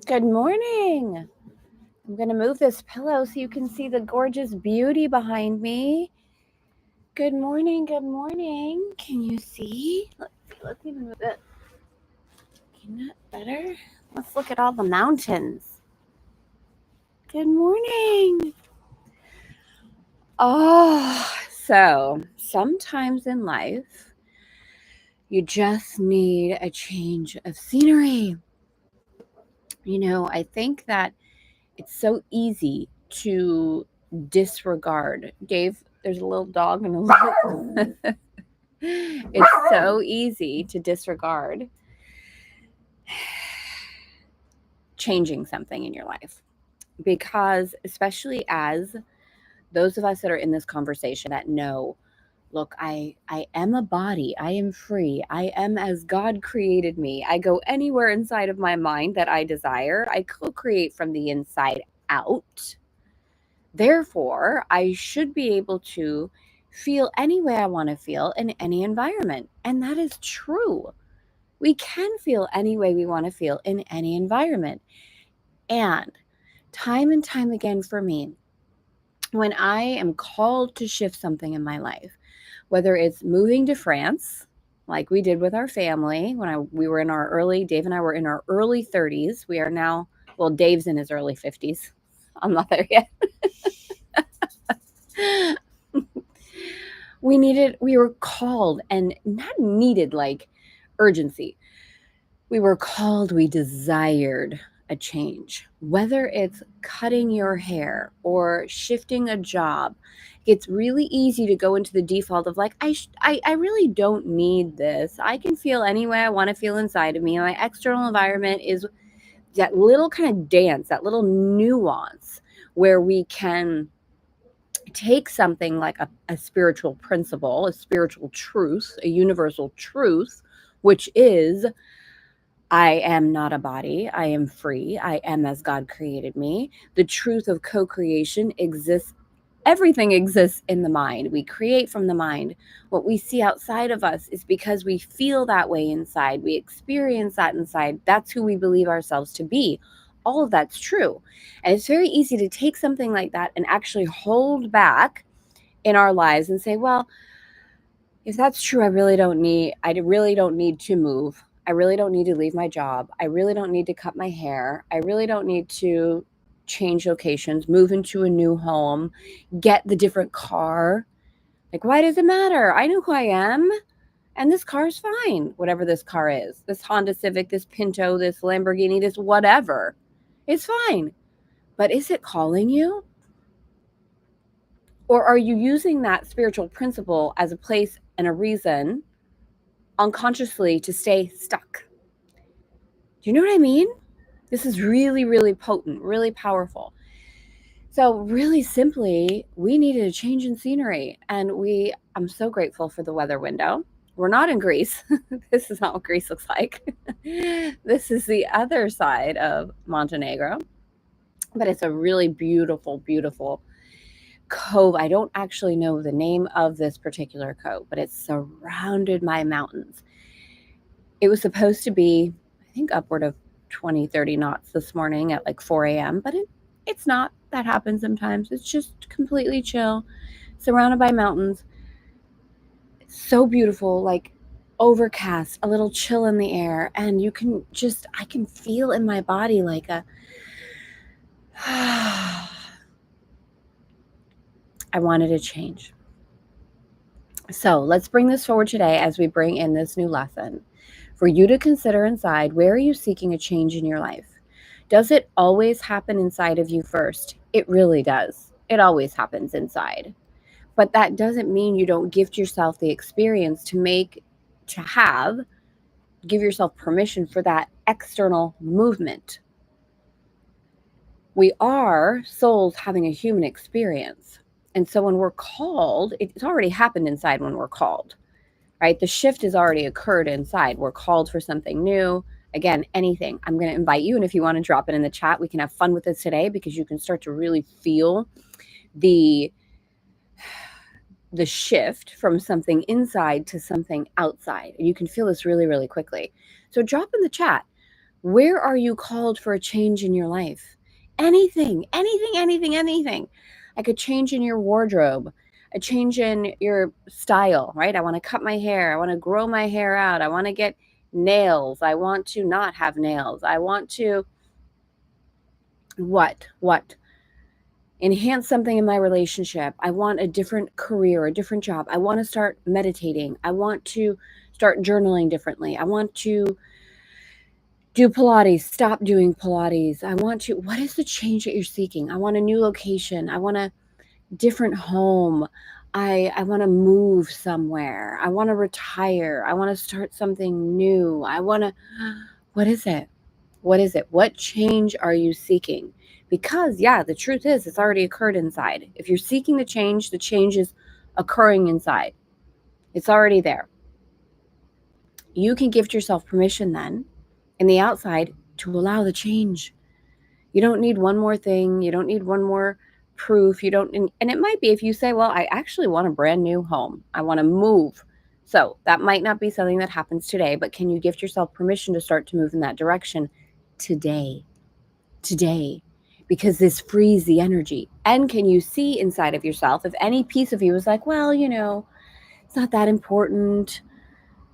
Good morning. I'm going to move this pillow so you can see the gorgeous beauty behind me. Good morning. Good morning. Can you see? Let's even move it. Isn't that better? Let's look at all the mountains. Good morning. So sometimes in life, you just need a change of scenery. I think that it's so easy to disregard. Dave, there's a little dog and a little. It's so easy to disregard changing something in your life because, especially as those of us that are in this conversation that know, look, I am a body, I am free, I am as God created me, I go anywhere inside of my mind that I desire, I co-create from the inside out. Therefore, I should be able to feel any way I want to feel in any environment. And that is true. We can feel any way we want to feel in any environment. And time again for me, when I am called to shift something in my life, whether it's moving to France, like we did with our family when we were in our Dave and I were in our early 30s. We are now, well, Dave's in his early 50s. I'm not there yet. We were called, and not needed like urgency. We were called, we desired a change, whether it's cutting your hair or shifting a job. It's really easy to go into the default of like, I really don't need this. I can feel any way I want to feel inside of me. My external environment is that little kind of dance, that little nuance where we can take something like a spiritual principle, a spiritual truth, a universal truth, which is I am not a body. I am free. I am as God created me. The truth of co-creation exists. Everything exists in the mind. We create from the mind. What we see outside of us is because we feel that way inside. We experience that inside. That's who we believe ourselves to be. All of that's true. And it's very easy to take something like that and actually hold back in our lives and say, well, if that's true, I really don't need to move. I really don't need to leave my job. I really don't need to cut my hair. I really don't need to change locations, move into a new home, get the different car. Like, why does it matter? I know who I am. And this car's fine, whatever this car is. This Honda Civic, this Pinto, this Lamborghini, this whatever. It's fine. But is it calling you? Or are you using that spiritual principle as a place and a reason unconsciously to stay stuck? Do you know what I mean? This is really, really potent, really powerful. So really simply, we needed a change in scenery. And I'm so grateful for the weather window. We're not in Greece. This is not what Greece looks like. This is the other side of Montenegro. But it's a really beautiful, beautiful cove. I don't actually know the name of this particular cove, but it's surrounded by mountains. It was supposed to be, I think, upward of 20, 30 knots this morning at like 4 a.m., but it's not. That happens sometimes. It's just completely chill, surrounded by mountains. So beautiful, like overcast, a little chill in the air, and I can feel in my body like a, I wanted to change. So let's bring this forward today as we bring in this new lesson. For you to consider inside, where are you seeking a change in your life? Does it always happen inside of you first? It really does. It always happens inside. But that doesn't mean you don't gift yourself the experience give yourself permission for that external movement. We are souls having a human experience. And so when we're called, it's already happened inside when we're called, right? The shift has already occurred inside. We're called for something new. Again, anything. I'm going to invite you. And if you want to drop it in the chat, we can have fun with this today because you can start to really feel the shift from something inside to something outside. And you can feel this really, really quickly. So drop in the chat. Where are you called for a change in your life? Anything, anything, anything, anything. Like a change in your wardrobe, a change in your style, right? I want to cut my hair. I want to grow my hair out. I want to get nails. I want to not have nails. I want to what? Enhance something in my relationship. I want a different career, a different job. I want to start meditating. I want to start journaling differently. I want to do Pilates, stop doing Pilates. What is the change that you're seeking? I want a new location. I want a different home. I want to move somewhere. I want to retire. I want to start something new. What is it? What is it? What change are you seeking? Because, yeah, the truth is it's already occurred inside. If you're seeking the change is occurring inside. It's already there. You can gift yourself permission then in the outside to allow the change. You don't need one more thing. You don't need one more proof. And it might be if you say, well, I actually want a brand new home. I want to move. So that might not be something that happens today, but can you gift yourself permission to start to move in that direction today? Today, because this frees the energy. And can you see inside of yourself if any piece of you is like, well, it's not that important.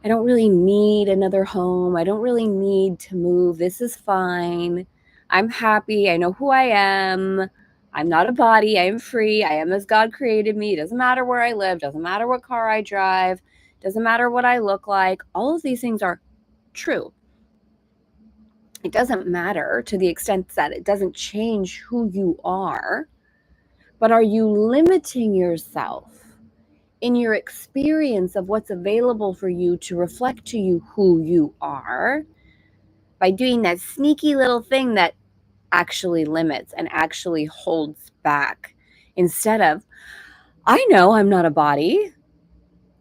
I don't really need another home. I don't really need to move. This is fine. I'm happy. I know who I am. I'm not a body. I am free. I am as God created me. It doesn't matter where I live. Doesn't matter what car I drive. Doesn't matter what I look like. All of these things are true. It doesn't matter to the extent that it doesn't change who you are. But are you limiting yourself in your experience of what's available for you to reflect to you who you are by doing that sneaky little thing that actually limits and actually holds back instead of, I know I'm not a body.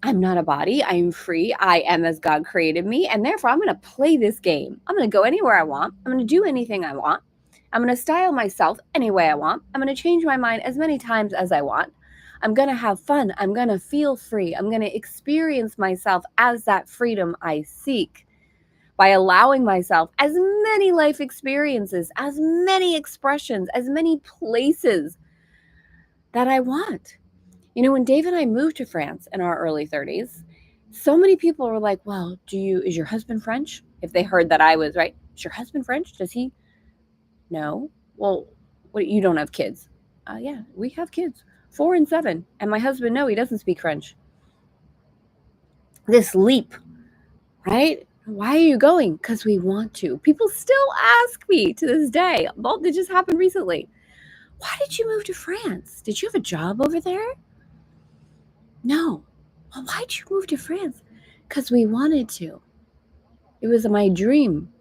I'm not a body. I am free. I am as God created me. And therefore, I'm going to play this game. I'm going to go anywhere I want. I'm going to do anything I want. I'm going to style myself any way I want. I'm going to change my mind as many times as I want. I'm going to have fun. I'm going to feel free. I'm going to experience myself as that freedom I seek by allowing myself as many life experiences, as many expressions, as many places that I want. When Dave and I moved to France in our early 30s, so many people were like, well, is your husband French? If they heard that I was, right, is your husband French? Does he? No. Well, you don't have kids? Yeah, we have kids, 4 and 7. And my husband, no, he doesn't speak French. This leap, right? Why are you going? Because we want to. People still ask me to this day. Well, it just happened recently. Why did you move to France? Did you have a job over there? No. Well, why'd you move to France? Because we wanted to. It was my dream.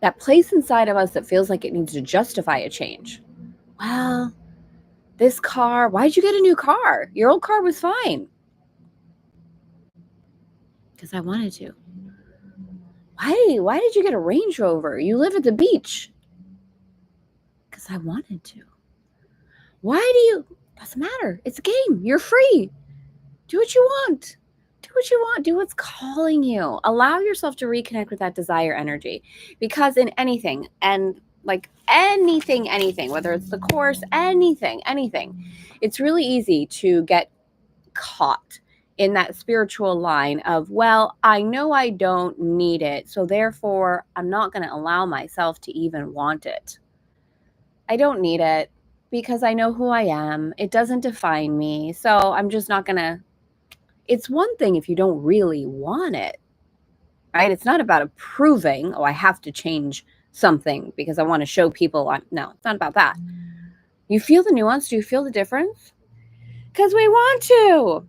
That place inside of us that feels like it needs to justify a change. Well, this car, why'd you get a new car? Your old car was fine. Because I wanted to. Why did you get a Range Rover? You live at the beach. Because I wanted to. Doesn't matter. It's a game. You're free. Do what you want. Do what you want. Do what's calling you. Allow yourself to reconnect with that desire energy. Because in anything, and like anything, whether it's the course, anything, it's really easy to get caught in that spiritual line of, well, I know I don't need it, so therefore I'm not going to allow myself to even want it. I don't need it because I know who I am. It doesn't define me, so I'm just not going to. It's one thing if you don't really want it, right? It's not about proving, I have to change something because I want to show people. No, it's not about that. You feel the nuance? Do you feel the difference? Because we want to.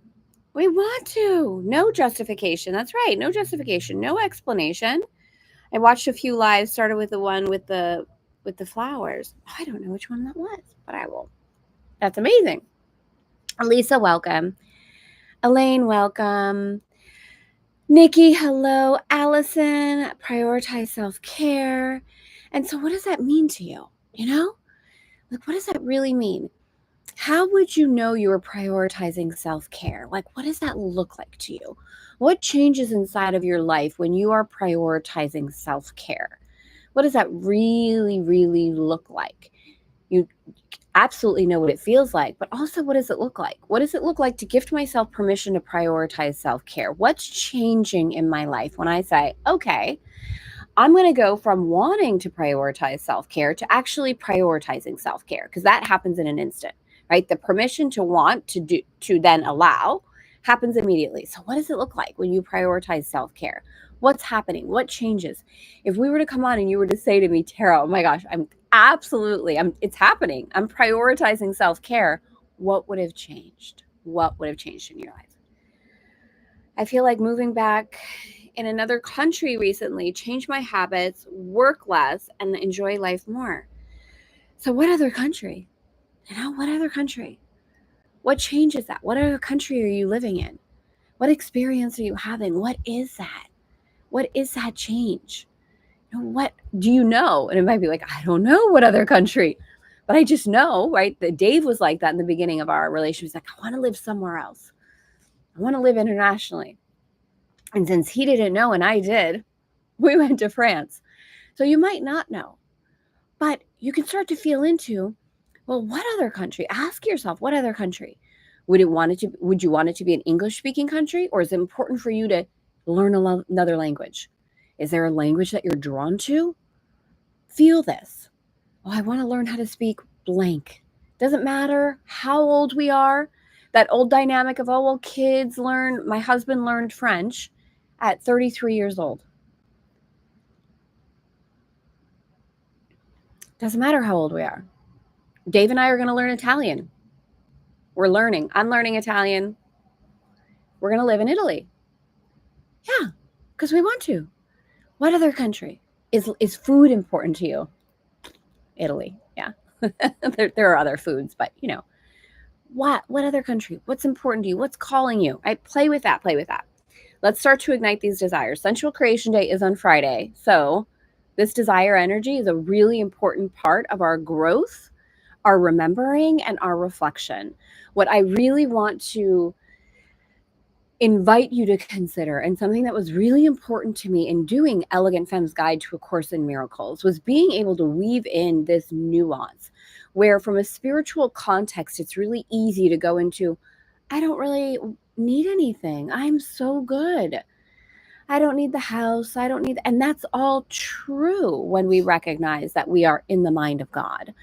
We want to. No justification. That's right. No justification. No explanation. I watched a few lives, started with the one with the flowers. I don't know which one that was, but I will. That's amazing. Lisa, welcome. Elaine, welcome. Nikki, hello. Allison, prioritize self-care. And so what does that mean to you? Like, what does that really mean? How would you know you are prioritizing self-care? Like, what does that look like to you? What changes inside of your life when you are prioritizing self-care? What does that really, really look like? You absolutely know what it feels like, but also what does it look like? What does it look like to gift myself permission to prioritize self-care? What's changing in my life when I say, okay, I'm going to go from wanting to prioritize self-care to actually prioritizing self-care, because that happens in an instant, right? The permission to want to do, to then allow, happens immediately. So what does it look like when you prioritize self-care? What's happening? What changes? If we were to come on and you were to say to me, Tara, oh my gosh, it's happening. I'm prioritizing self-care. What would have changed? What would have changed in your life? I feel like moving back in another country recently changed my habits, work less, and enjoy life more. So, what other country? What other country? What changes that? What other country are you living in? What experience are you having? What is that? What is that change? What do you know? And it might be like, I don't know what other country, but I just know, right? That Dave was like that in the beginning of our relationship. He's like, I want to live somewhere else. I want to live internationally. And since he didn't know and I did, we went to France. So you might not know, but you can start to feel into, well, what other country? Ask yourself, what other country? Would you want it to be an English speaking country, or is it important for you to learn another language? Is there a language that you're drawn to? Feel this. Oh, I want to learn how to speak blank. Doesn't matter how old we are. That old dynamic of, oh, well, my husband learned French at 33 years old. Doesn't matter how old we are. Dave and I are going to learn Italian. We're learning. I'm learning Italian. We're going to live in Italy. Yeah, because we want to. What other country? Is food important to you? Italy. Yeah. there are other foods, but what other country? What's important to you? What's calling you? I play with that. Let's start to ignite these desires. Sensual Creation Day is on Friday. So this desire energy is a really important part of our growth, our remembering, and our reflection. What I really want to invite you to consider, and something that was really important to me in doing Elegant Femme's Guide to A Course in Miracles, was being able to weave in this nuance where, from a spiritual context, it's really easy to go into, I don't really need anything. I'm so good. I don't need the house. I don't need, and that's all true when we recognize that we are in the mind of God,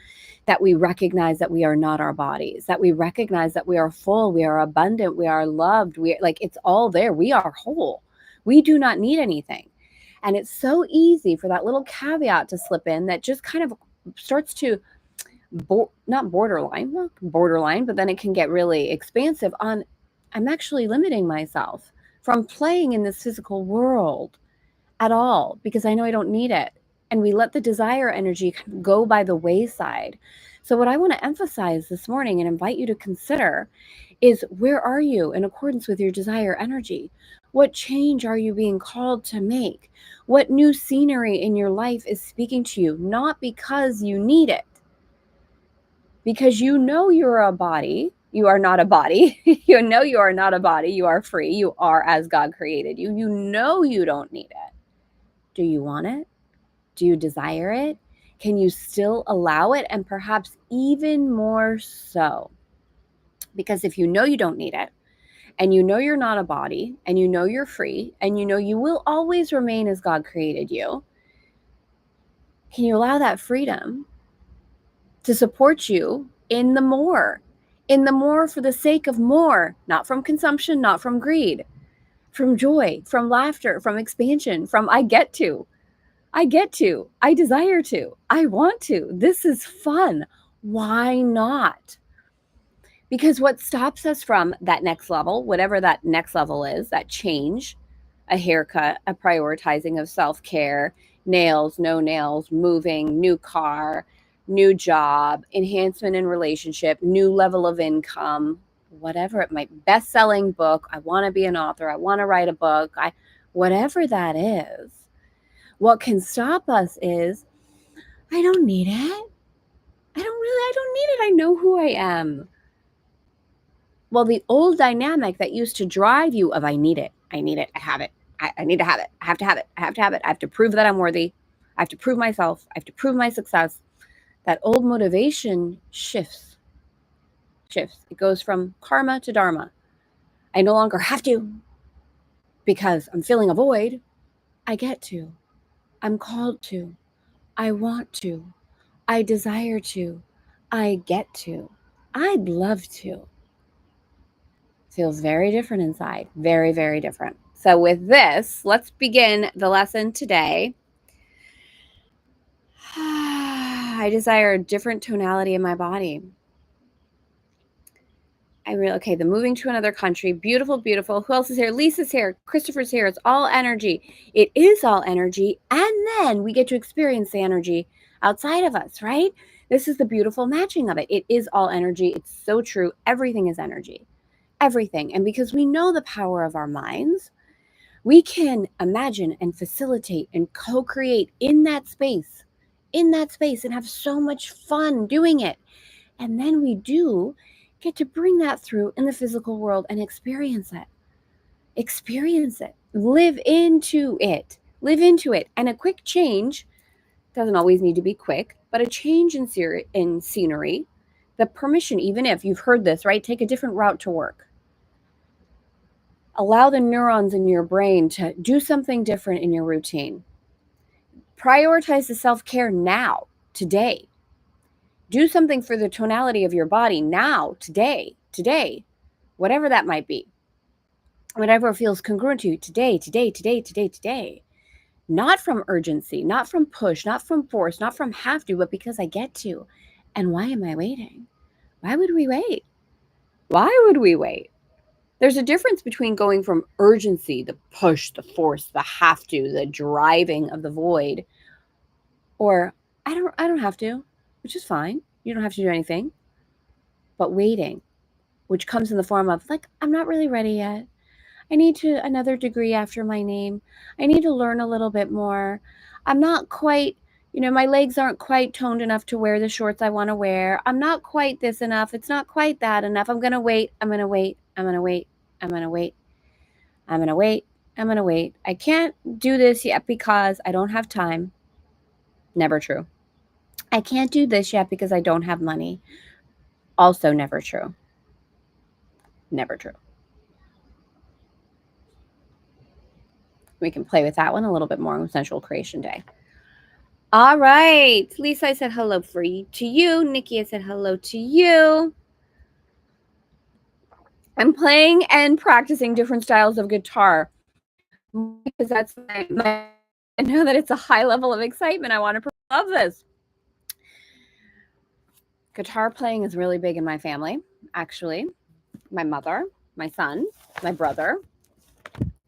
that we recognize that we are not our bodies, that we recognize that we are full, we are abundant, we are loved, it's all there. We are whole. We do not need anything. And it's so easy for that little caveat to slip in that just kind of starts to not borderline, but then it can get really expansive on, I'm actually limiting myself from playing in this physical world at all because I know I don't need it. And we let the desire energy go by the wayside. So what I want to emphasize this morning and invite you to consider is, where are you in accordance with your desire energy? What change are you being called to make? What new scenery in your life is speaking to you? Not because you need it, because you're a body. You are not a body. You are not a body. You are free. You are as God created you. You don't need it. Do you want it? Do you desire it? Can you still allow it? And perhaps even more so. Because if you know you don't need it, and you're not a body, and you're free, and you will always remain as God created you, can you allow that freedom to support you in the more for the sake of more, not from consumption, not from greed, from joy, from laughter, from expansion, from I desire to, I want to, this is fun. Why not? Because what stops us from that next level, whatever that next level is, that change, a haircut, a prioritizing of self-care, nails, no nails, moving, new car, new job, enhancement in relationship, new level of income, whatever it might be, best-selling book, I want to be an author, I want to write a book, whatever that is, what can stop us is, I don't need it. I don't need it. I know who I am. Well, the old dynamic that used to drive you of I need it, I have it, I need to have it, I have to have it, I have to have it, I have to prove that I'm worthy, I have to prove myself, I have to prove my success. That old motivation shifts. It goes from karma to dharma. I no longer have to because I'm filling a void. I get to. I'm called to. I want to. I desire to. I get to. I'd love to. Feels very different inside. Very, very different. So, with this, let's begin the lesson today. I desire a different tonality in my body. Okay, the moving to another country. Beautiful, beautiful. Who else is here? Lisa's here. Christopher's here. It's all energy. It is all energy. And then we get to experience the energy outside of us, right? This is the beautiful matching of it. It is all energy. It's so true. Everything is energy. Everything. And because we know the power of our minds, we can imagine and facilitate and co-create in that space, and have so much fun doing it. And then we do get to bring that through in the physical world and experience it. Live into it. And a quick change doesn't always need to be quick, but a change in scenery, the permission, even if you've heard this, right? Take a different route to work. Allow the neurons in your brain to do something different in your routine. Prioritize the self-care now, today. Do something for the tonality of your body now, today, whatever that might be. Whatever feels congruent to you today. Not from urgency, not from push, not from force, not from have to, but because I get to. And why am I waiting? Why would we wait? There's a difference between going from urgency, the push, the force, the have to, the driving of the void, or I don't have to, which is fine. You don't have to do anything. But waiting, which comes in the form of like, I'm not really ready yet. I need another degree after my name. I need to learn a little bit more. I'm not quite, my legs aren't quite toned enough to wear the shorts I want to wear. I'm not quite this enough. It's not quite that enough. I'm going to wait. I can't do this yet because I don't have time. Never true. I can't do this yet because I don't have money. Also never true. Never true. We can play with that one a little bit more on Sensual Creation Day. All right. Lisa, I said hello to you. Nikki, I said hello to you. I'm playing and practicing different styles of guitar because that's I know that it's a high level of excitement. I want to love this. Guitar playing is really big in my family, actually. My mother, my son, my brother.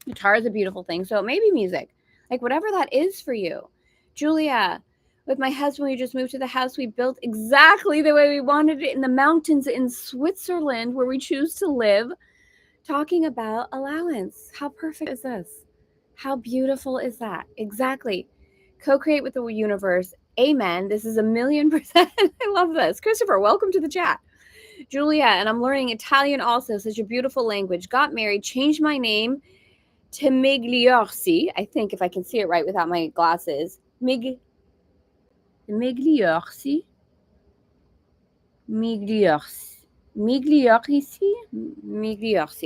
Guitar is a beautiful thing. So it may be music, like whatever that is for you. Julia, with my husband, we just moved to the house we built exactly the way we wanted it in the mountains in Switzerland, where we choose to live, talking about allowance. How perfect is this? How beautiful is that? Exactly. Co-create with the universe. Amen. This is 1,000,000%. I love this. Christopher, welcome to the chat. Julia, and I'm learning Italian also, such a beautiful language. Got married, changed my name to Migliorsi. I think if I can see it right without my glasses. Migliorsi. Migliorsi.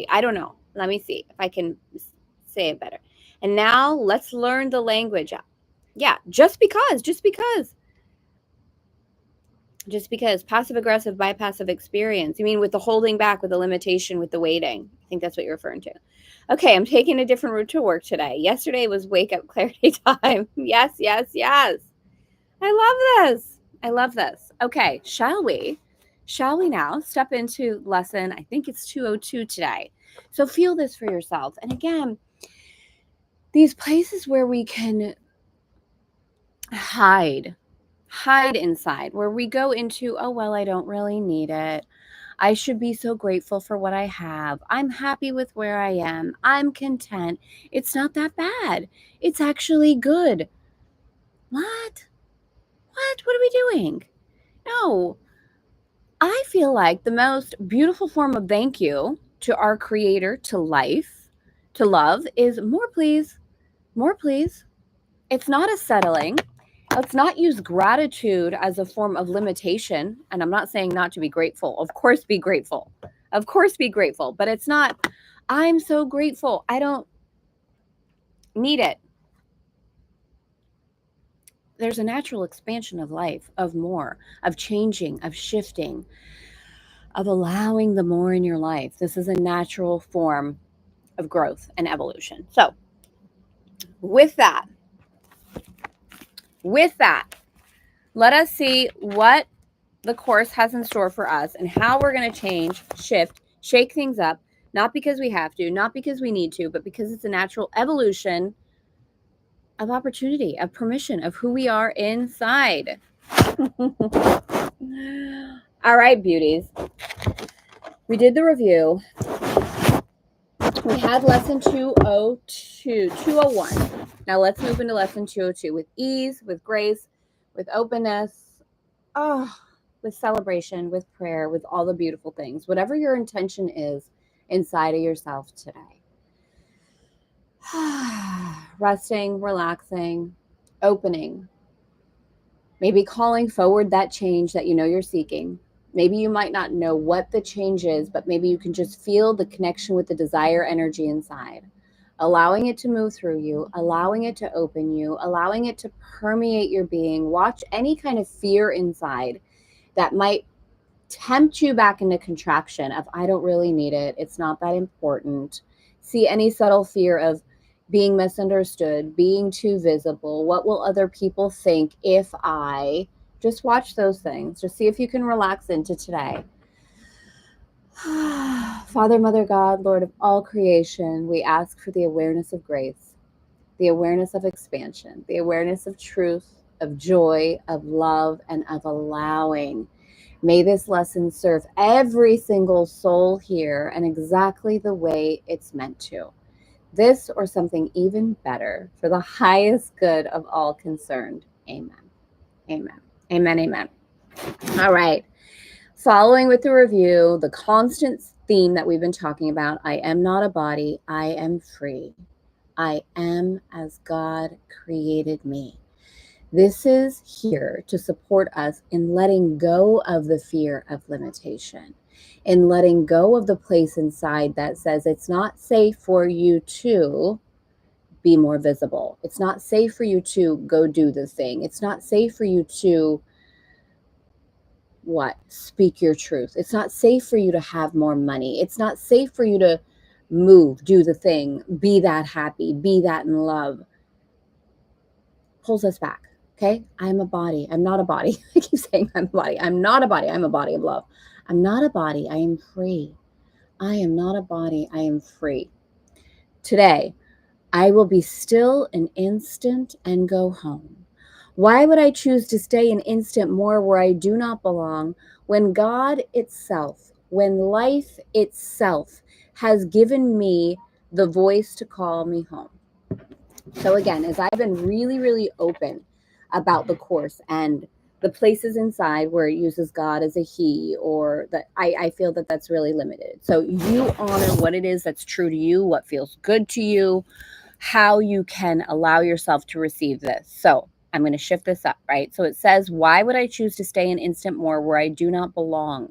I don't know. Let me see if I can say it better. And now let's learn the language. Yeah, just because. Passive aggressive bypassive experience. You mean with the holding back, with the limitation, with the waiting? I think that's what you're referring to. Okay, I'm taking a different route to work today. Yesterday was wake up clarity time. Yes. I love this. Okay, shall we now step into lesson, I think it's 202 today. So feel this for yourself. And again, these places where we can hide inside, where we go into, oh, well, I don't really need it. I should be so grateful for what I have. I'm happy with where I am. I'm content. It's not that bad. It's actually good. What? What are we doing? No. I feel like the most beautiful form of thank you to our creator, to life, to love is more please, more please. It's not a settling. Let's not use gratitude as a form of limitation. And I'm not saying not to be grateful. Of course, be grateful. Of course, be grateful. But it's not, I'm so grateful. I don't need it. There's a natural expansion of life, of more, of changing, of shifting, of allowing the more in your life. This is a natural form of growth and evolution. So, with that, let us see what the course has in store for us and how we're going to change, shift, shake things up, not because we have to, not because we need to, but because it's a natural evolution of opportunity, of permission, of who we are inside. All right, beauties. We did the review. We had lesson 201. Now let's move into lesson 202 with ease, with grace, with openness, with celebration, with prayer, with all the beautiful things. Whatever your intention is inside of yourself today. Resting, relaxing, opening, maybe calling forward that change that you know you're seeking. Maybe you might not know what the change is, but maybe you can just feel the connection with the desire energy inside. Allowing it to move through you, allowing it to open you, allowing it to permeate your being. Watch any kind of fear inside that might tempt you back into contraction of, I don't really need it. It's not that important. See any subtle fear of being misunderstood, being too visible. What will other people think if I just watch those things? Just see if you can relax into today. Father, Mother, God, Lord of all creation, we ask for the awareness of grace, the awareness of expansion, the awareness of truth, of joy, of love, and of allowing. May this lesson serve every single soul here and exactly the way it's meant to. This or something even better for the highest good of all concerned. Amen. Amen. Amen. Amen. All right. Following with the review, the constant theme that we've been talking about, I am not a body, I am free. I am as God created me. This is here to support us in letting go of the fear of limitation, in letting go of the place inside that says it's not safe for you to be more visible. It's not safe for you to go do the thing. It's not safe for you to speak your truth. It's not safe for you to have more money. It's not safe for you to move, do the thing, be that happy, be that in love. Pulls us back. Okay. I'm a body. I'm not a body. I keep saying I'm a body. I'm not a body. I'm a body of love. I'm not a body. I am free. I am not a body. I am free. Today, I will be still an instant and go home. Why would I choose to stay an instant more where I do not belong when God itself, when life itself has given me the voice to call me home? So again, as I've been really, really open about the course and the places inside where it uses God as a he, or that I feel that that's really limited. So you honor what it is that's true to you, what feels good to you, how you can allow yourself to receive this. So I'm going to shift this up, right? So it says, why would I choose to stay an instant more where I do not belong?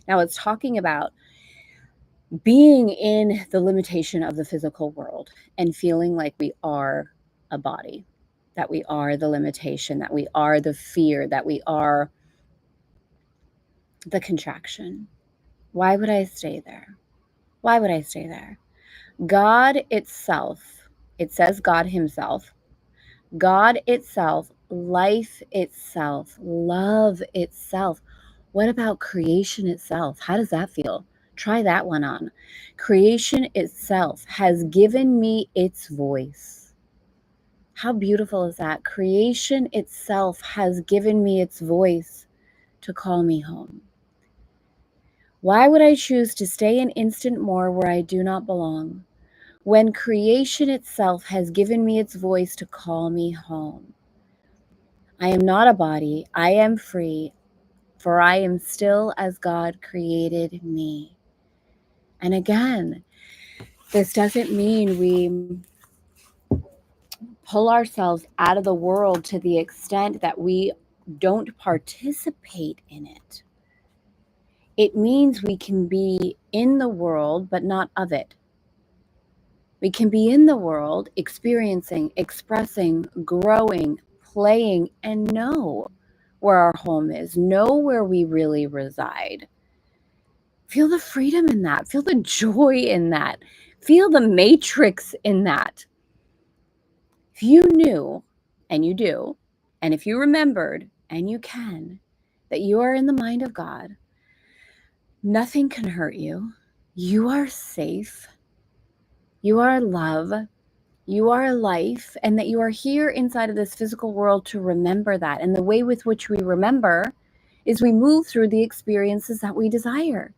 Now it's talking about being in the limitation of the physical world and feeling like we are a body, that we are the limitation, that we are the fear, that we are the contraction. Why would I stay there? Why would I stay there? God itself, it says God himself, God itself, life itself, love itself. What about creation itself? How does that feel? Try that one on. Creation itself has given me its voice. How beautiful is that? Creation itself has given me its voice to call me home. Why would I choose to stay an instant more where I do not belong, when creation itself has given me its voice to call me home? I am not a body. I am free. for I am still as God created me. And again, this doesn't mean we pull ourselves out of the world to the extent that we don't participate in it. It means we can be in the world, but not of it. We can be in the world, experiencing, expressing, growing, playing, and know where our home is, know where we really reside. Feel the freedom in that, feel the joy in that, feel the matrix in that. If you knew, and you do, and if you remembered, and you can, that you are in the mind of God, nothing can hurt you. You are safe. You are love. You are life, and that you are here inside of this physical world to remember that. And the way with which we remember is we move through the experiences that we desire,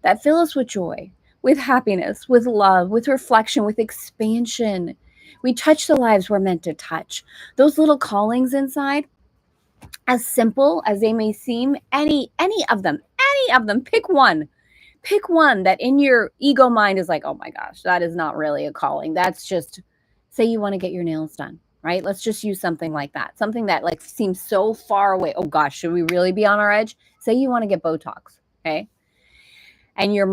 that fill us with joy, with happiness, with love, with reflection, with expansion. We touch the lives we're meant to touch. Those little callings inside, as simple as they may seem, any of them, pick one. Pick one that in your ego mind is like, oh my gosh, that is not really a calling. That's just, say you want to get your nails done, right? Let's just use something like that. Something that like seems so far away. Oh gosh, should we really be on our edge? Say you want to get Botox, okay? And your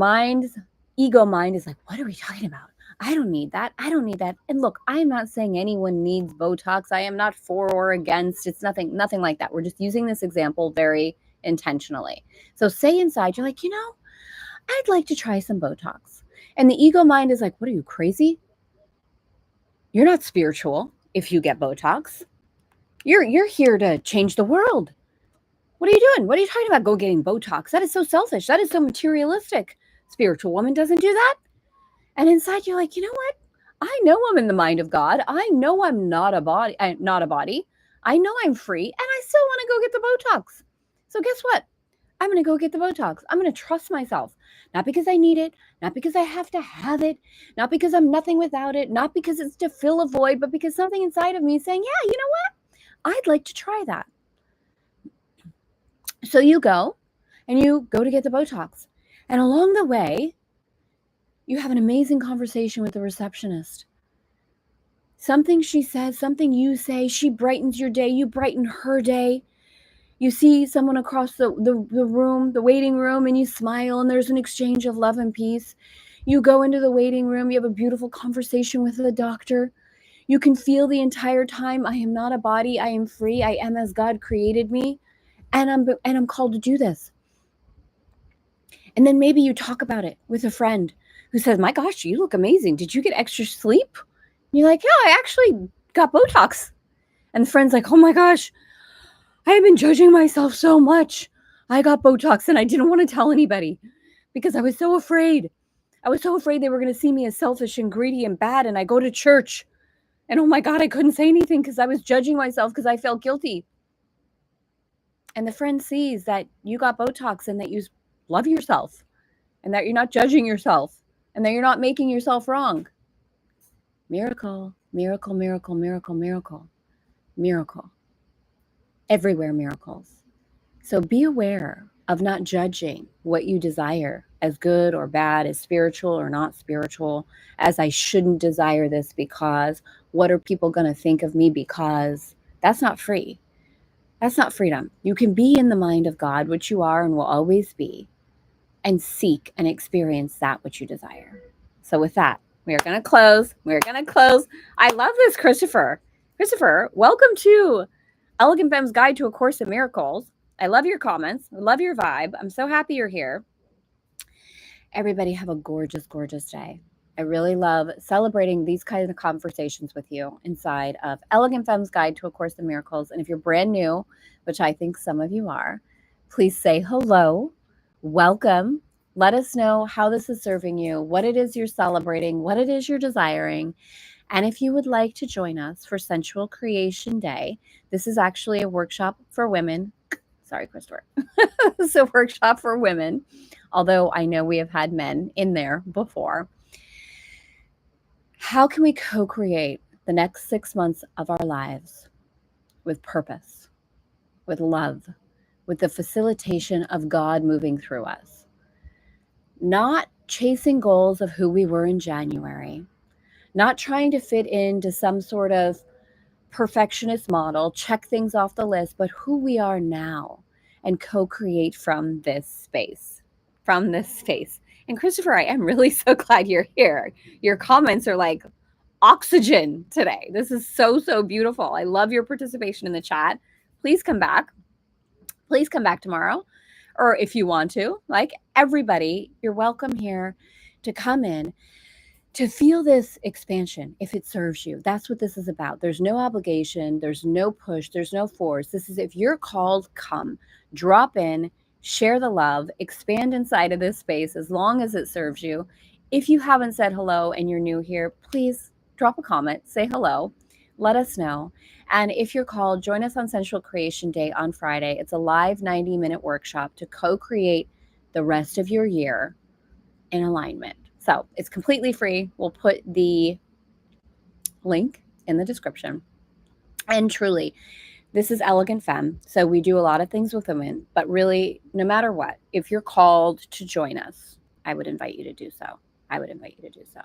ego mind is like, what are we talking about? I don't need that. I don't need that. And look, I am not saying anyone needs Botox. I am not for or against. It's nothing like that. We're just using this example very intentionally. So say inside, you're like, I'd like to try some Botox. And the ego mind is like, what are you, crazy? You're not spiritual if you get Botox. You're here to change the world. What are you doing? What are you talking about? Go getting Botox. That is so selfish. That is so materialistic. Spiritual woman doesn't do that. And inside you're like, you know what? I know I'm in the mind of God. I know I'm not a body. I know I'm free, and I still want to go get the Botox. So guess what? I'm going to go get the Botox. I'm going to trust myself. Not because I need it, not because I have to have it, not because I'm nothing without it, not because it's to fill a void, but because something inside of me is saying, yeah, you know what? I'd like to try that. So you go to get the Botox. And along the way, you have an amazing conversation with the receptionist. Something she says, something you say, she brightens your day, you brighten her day. You see someone across the room, the waiting room, and you smile, and there's an exchange of love and peace. You go into the waiting room, you have a beautiful conversation with the doctor. You can feel the entire time, I am not a body, I am free, I am as God created me, and I'm called to do this. And then maybe you talk about it with a friend who says, my gosh, you look amazing. Did you get extra sleep? And you're like, yeah, I actually got Botox. And the friend's like, oh my gosh, I have been judging myself so much. I got Botox and I didn't want to tell anybody because I was so afraid. I was so afraid they were going to see me as selfish and greedy and bad. And I go to church and oh my God, I couldn't say anything because I was judging myself because I felt guilty. And the friend sees that you got Botox and that you love yourself and that you're not judging yourself and that you're not making yourself wrong. Miracle, miracle, miracle, miracle, miracle, miracle. Everywhere miracles. So be aware of not judging what you desire as good or bad, as spiritual or not spiritual, as I shouldn't desire this because what are people going to think of me because that's not free. That's not freedom. You can be in the mind of God, which you are and will always be, and seek and experience that which you desire. So with that, we are going to close. I love this, Christopher. Christopher, welcome to Elegant Femme's Guide to A Course in Miracles. I love your comments. I love your vibe. I'm so happy you're here. Everybody have a gorgeous, gorgeous day. I really love celebrating these kinds of conversations with you inside of Elegant Femme's Guide to A Course in Miracles. And if you're brand new, which I think some of you are, please say hello, welcome. Let us know how this is serving you, what it is you're celebrating, what it is you're desiring. And if you would like to join us for Sensual Creation Day, this is actually a workshop for women. Sorry, Christopher. It's a workshop for women, although I know we have had men in there before. How can we co-create the next 6 months of our lives with purpose, with love, with the facilitation of God moving through us. Not chasing goals of who we were in January, not trying to fit into some sort of perfectionist model, check things off the list, but who we are now and co-create from this space. From this space. And Christopher, I am really so glad you're here. Your comments are like oxygen today. This is so, so beautiful. I love your participation in the chat. Please come back. Please come back tomorrow. Or if you want to, like everybody, you're welcome here to come in to feel this expansion if it serves you. That's what this is about. There's no obligation, there's no push, there's no force. This is if you're called, come, drop in, share the love, expand inside of this space as long as it serves you. If you haven't said hello and you're new here, please drop a comment, say hello, let us know. And if you're called, join us on Sensual Creation Day on Friday. It's a live 90-minute workshop to co-create the rest of your year in alignment. So it's completely free. We'll put the link in the description. And truly, this is Elegant Femme. So we do a lot of things with women, but really, no matter what, if you're called to join us, I would invite you to do so. I would invite you to do so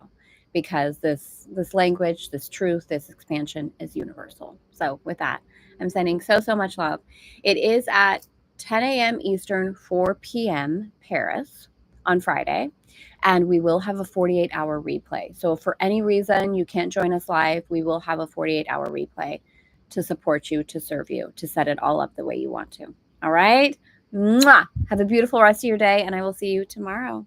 because this language, this truth, this expansion is universal. So with that, I'm sending so, so much love. It is at 10 a.m. Eastern, 4 p.m. Paris on Friday. And we will have a 48-hour replay. So if for any reason you can't join us live, we will have a 48-hour replay to support you, to serve you, to set it all up the way you want to. All right? Mwah! Have a beautiful rest of your day, and I will see you tomorrow.